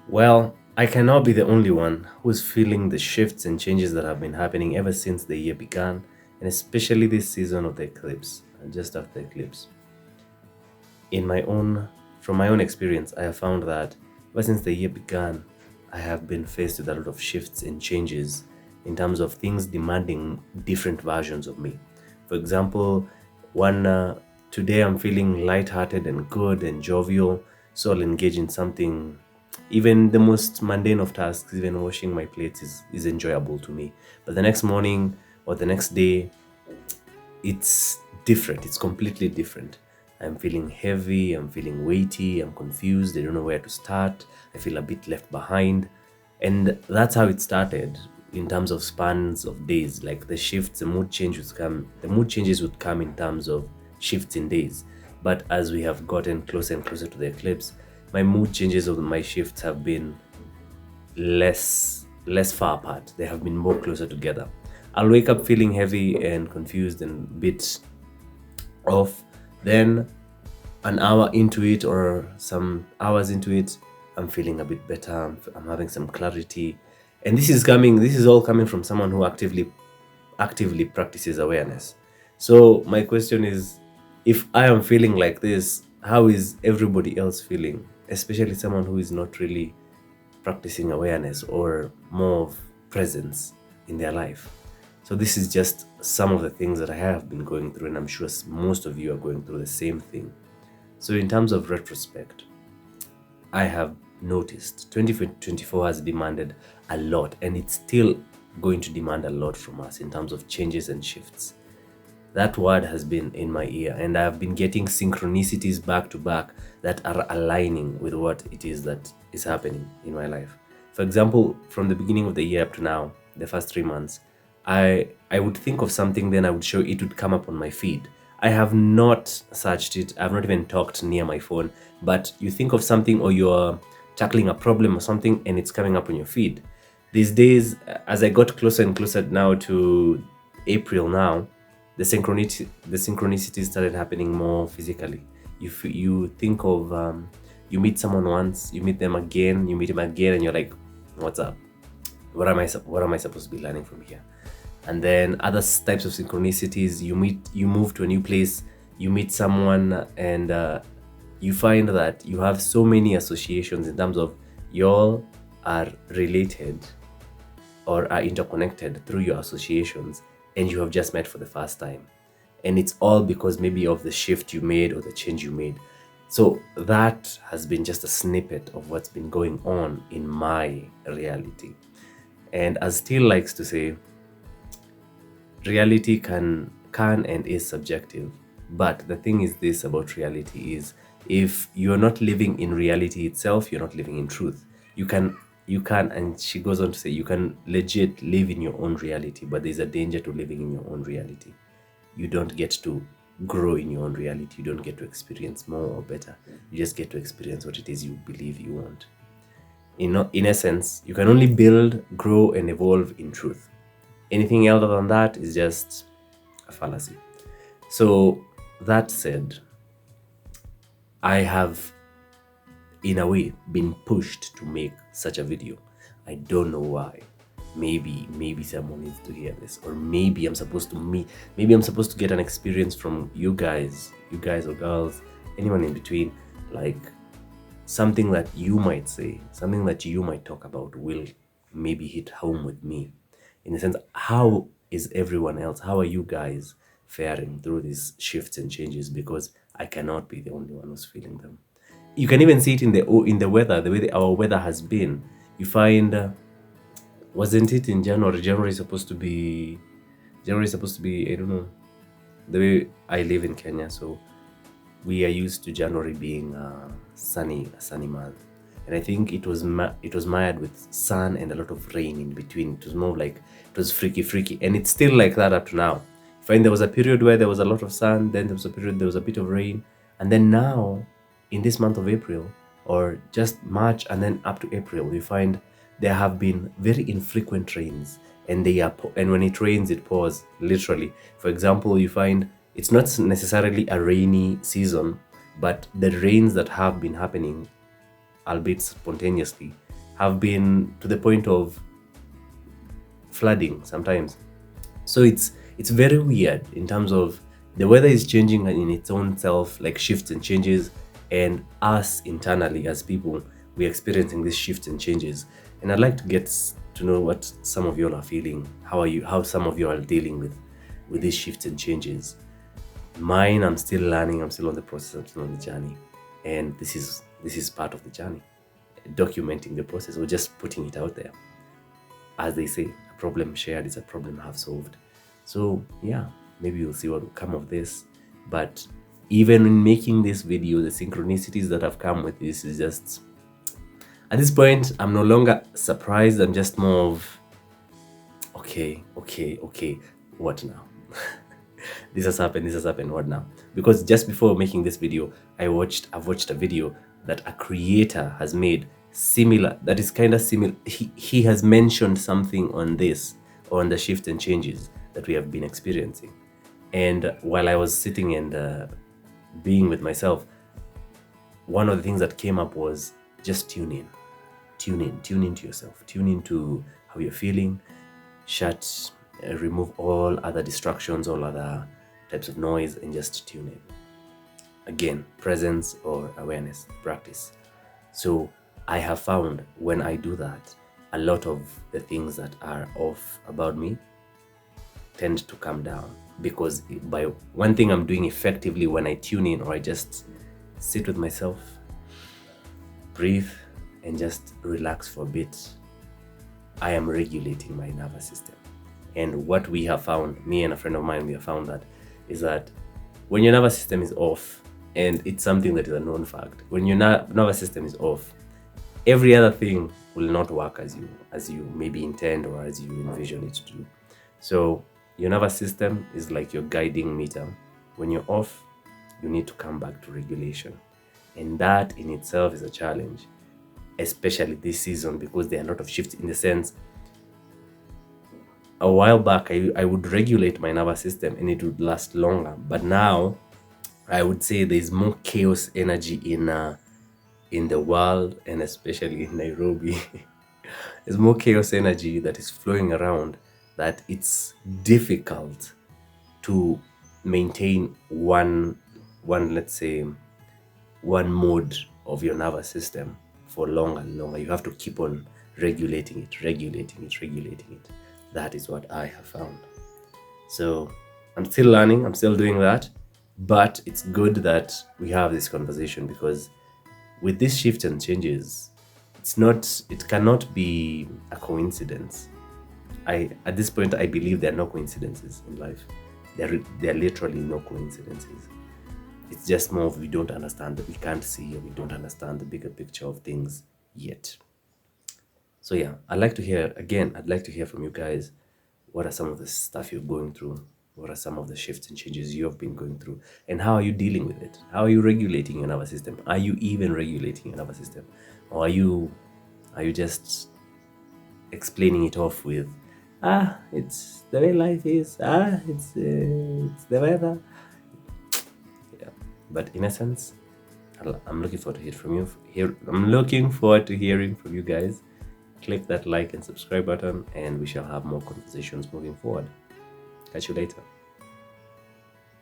Well, I cannot be the only one who's feeling the shifts and changes that have been happening ever since the year began, and especially this season of the eclipse, and just after the eclipse. In my own, from my own experience, I have found that ever since the year began, I have been faced with a lot of shifts and changes in terms of things demanding different versions of me. For example, one today I'm feeling lighthearted and good and jovial, so I'll engage in something. Even the most mundane of tasks, even washing my plates, is enjoyable to me. But the next morning or the next day, it's different. It's completely different. I'm feeling heavy, I'm feeling weighty, I'm confused, I don't know where to start, I feel a bit left behind. And that's how it started in terms of spans of days. Like the shifts, the mood changes would come in terms of shifts in days. But as we have gotten closer and closer to the eclipse, my mood changes of my shifts have been less far apart. They have been more closer together. I'll wake up feeling heavy and confused and a bit off. Then an hour into it or some hours into it, I'm feeling a bit better. I'm having some clarity. And this is all coming from someone who actively practices awareness. So my question is, if I am feeling like this, how is everybody else feeling? Especially someone who is not really practicing awareness or more of presence in their life. So this is just some of the things that I have been going through, and I'm sure most of you are going through the same thing. So in terms of retrospect, I have noticed 2024 has demanded a lot, and it's still going to demand a lot from us in terms of changes and shifts. That word has been in my ear, and I have been getting synchronicities back to back that are aligning with what it is that is happening in my life. For example, from the beginning of the year up to now, the first 3 months, I would think of something, then I would show it would come up on my feed. I have not searched it, I've not even talked near my phone, but you think of something or you're tackling a problem or something and it's coming up on your feed. These days, as I got closer and closer now to April now, the synchronicities started happening more physically. You think of you meet someone once, you meet them again, you meet them again, and you're like, "What's up? What am I supposed to be learning from here?" And then other types of synchronicities, you move to a new place, you meet someone, and you find that you have so many associations in terms of y'all are related or are interconnected through your associations, and you have just met for the first time. And it's all because maybe of the shift you made or the change you made. So that has been just a snippet of what's been going on in my reality. And as Steele likes to say, reality can and is subjective. But the thing is this about reality is, if you're not living in reality itself, you're not living in truth. You can, and she goes on to say, you can legit live in your own reality, but there's a danger to living in your own reality. You don't get to grow in your own reality. You don't get to experience more or better. You just get to experience what it is you believe you want. In essence, you can only build, grow, and evolve in truth. Anything other than that is just a fallacy. So that said, I have, in a way, been pushed to make such a video. I don't know why. Maybe someone needs to hear this, or maybe I'm supposed to get an experience from you guys or girls, anyone in between, like something that you might say, something that you might talk about will maybe hit home with me. In the sense, how is everyone else? How are you guys faring through these shifts and changes? Because I cannot be the only one who's feeling them. You can even see it in the weather, the way our weather has been. You find, wasn't it in January? January is supposed to be, I don't know, the way I live in Kenya, so we are used to January being a sunny month, and I think it was mired with sun and a lot of rain in between. It was more like it was freaky, and it's still like that up to now. I find there was a period where there was a lot of sun, then there was a period there was a bit of rain, and then now in this month of April, or just March and then up to April, we find there have been very infrequent rains, and and when it rains, it pours literally. For example, you find it's not necessarily a rainy season, but the rains that have been happening, albeit spontaneously, have been to the point of flooding sometimes. So it's very weird in terms of the weather is changing in its own self, like shifts and changes, and us internally as people, we're experiencing these shifts and changes. And I'd like to get to know what some of you all are feeling. How some of you are dealing with these shifts and changes. Mine, I'm still learning, I'm still on the process, I'm still on the journey. And this is part of the journey. Documenting the process or just putting it out there. As they say, a problem shared is a problem half solved. So yeah, maybe we'll see what will come of this. But even in making this video, the synchronicities that have come with this is just, at this point, I'm no longer surprised. I'm just more of, okay, what now? This has happened, what now? Because just before making this video, I've watched a video that a creator has made similar, that is kind of similar. He has mentioned something on this, on the shift and changes that we have been experiencing. And while I was sitting and being with myself, one of the things that came up was just tune in to yourself, tune in to how you're feeling, remove all other distractions, all other types of noise, and just tune in. Again, presence or awareness practice. So I have found when I do that, a lot of the things that are off about me tend to come down, because by one thing I'm doing effectively when I tune in, or I just sit with myself, breathe, and just relax for a bit, I am regulating my nervous system. And what we have found, me and a friend of mine, we have found that when your nervous system is off, and it's something that is a known fact, when your nervous system is off, every other thing will not work as you maybe intend or as you envision it to do. So your nervous system is like your guiding meter. When you're off, you need to come back to regulation. And that in itself is a challenge, especially this season, because there are a lot of shifts. In the sense, a while back, I would regulate my nervous system and it would last longer. But now, I would say there's more chaos energy in the world, and especially in Nairobi. There's more chaos energy that is flowing around, that it's difficult to maintain one let's say one mode of your nervous system for longer and longer. You have to keep on regulating it. That is what I have found. So I'm still learning, I'm still doing that, but it's good that we have this conversation, because with this shift and changes, it cannot be a coincidence. At this point, I believe there are no coincidences in life. There are literally no coincidences. It's just more of we don't understand, that we can't see, or we don't understand the bigger picture of things yet. So yeah, I'd like to hear from you guys. What are some of the stuff you're going through? What are some of the shifts and changes you have been going through? And how are you dealing with it? How are you regulating your nervous system? Are you even regulating your nervous system? Or are you just explaining it off with, it's the way life is, it's the weather. Yeah. But in essence, I'm looking forward to hear from you. I'm looking forward to hearing from you guys. Click that like and subscribe button, and we shall have more conversations moving forward. Catch you later.